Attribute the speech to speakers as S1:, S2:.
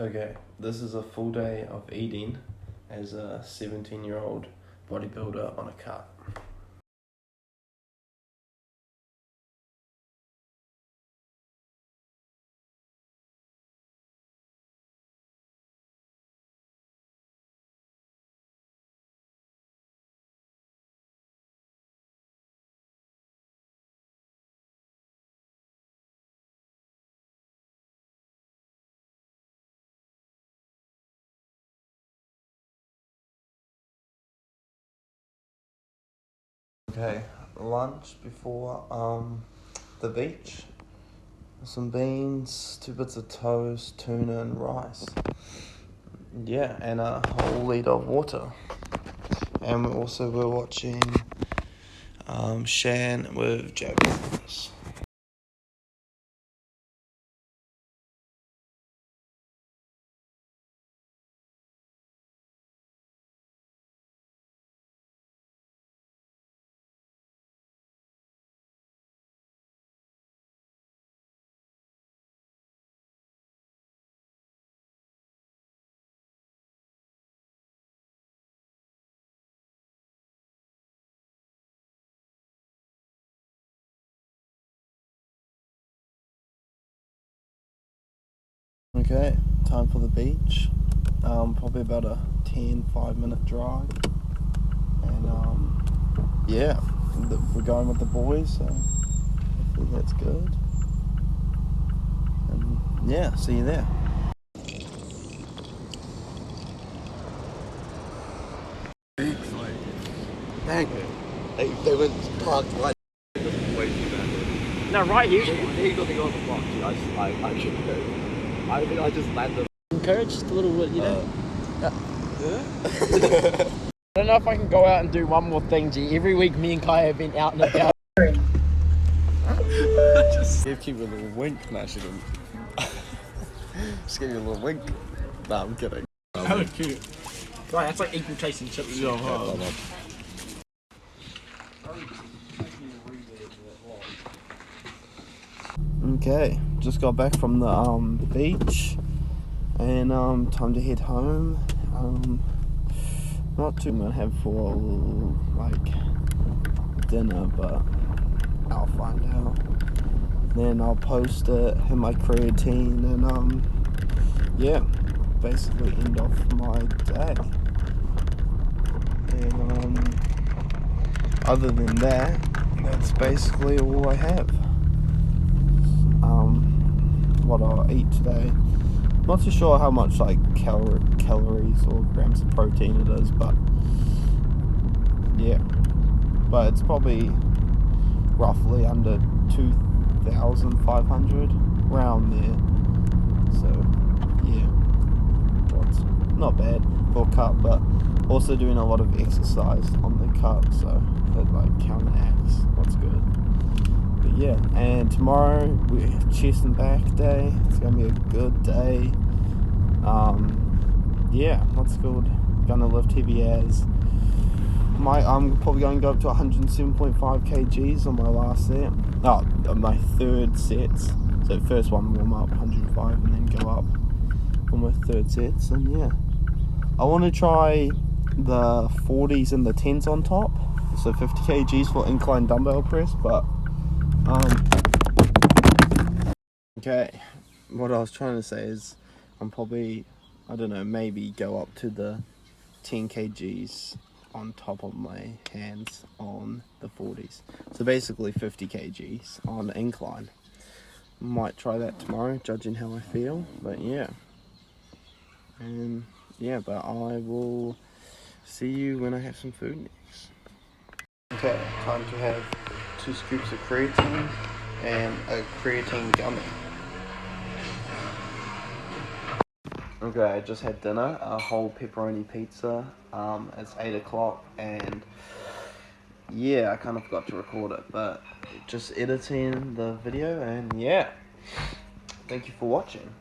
S1: Okay, this is a full day of eating as a 17-year-old bodybuilder on a cart. Okay, lunch before the beach. Some beans, 2 bits of toast, tuna and rice. Yeah, and a whole liter of water. And we're watching Shan with Japanese. Okay, time for the beach. Probably about a 5-minute drive. And yeah, we're going with the boys, so hopefully that's good. And yeah, see you there.
S2: Dang it. They went parked right way too bad.
S3: No, right here.
S2: He got to go on the block. I shouldn't go. I think I just landed.
S3: Encourage just a little bit, you know.
S2: Yeah.
S3: I don't know if I can go out and do one more thing, G. Every week me and Kai have been out and about.
S2: Just give you a little wink, no, she didn't. Just give you a little wink. Nah, I'm kidding.
S3: That was cute. Right, that's like equal taste and chips.
S1: Okay, just got back from the beach, and time to head home. Not too much to have for like dinner, but I'll find out. Then I'll post it in my creatine, and yeah, basically end off my day. And other than that, that's basically all I have. What I'll eat today. Not too sure how much like calories or grams of protein it is, but yeah. But it's probably roughly under 2,500, around there. So yeah, what's not bad for a cut, but also doing a lot of exercise on the cut, so it like counteracts what's good. But yeah, and tomorrow we have chest and back day. It's gonna be a good day. Yeah, what's good? Gonna lift heavy as. I'm probably going to go up to 107.5 kgs on my last set. On my third sets. So first one warm up 105 and then go up on my third sets. And yeah, I want to try the 40s and the 10s on top. So 50 kgs for incline dumbbell press, but okay, what I was trying to say is I'm probably, I don't know, maybe go up to the 10 kgs on top of my hands on the 40s. So basically 50 kgs on incline. Might try that tomorrow, judging how I feel, but yeah. And yeah, but I will see you when I have some food next. Okay, time to have 2 scoops of creatine and a creatine gummy. Okay, I just had dinner, a whole pepperoni pizza. It's 8 o'clock, and yeah, I kind of forgot to record it, but just editing the video, and yeah, thank you for watching.